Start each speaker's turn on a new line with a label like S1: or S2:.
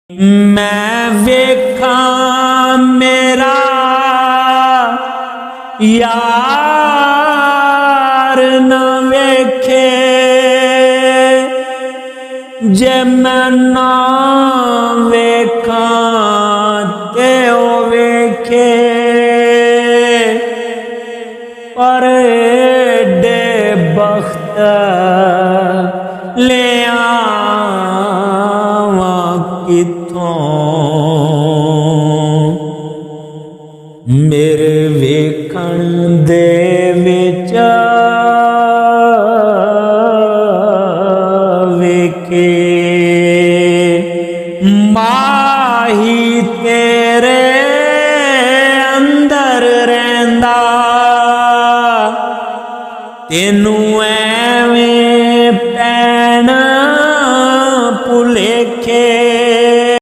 S1: मैं वेखा मेरा यार न वेखे, जे मैं ना वेखा ते ओ वेखे, पर एडे बख्त ले आवा किथों, मेरे वेखण दे विच वेखे माही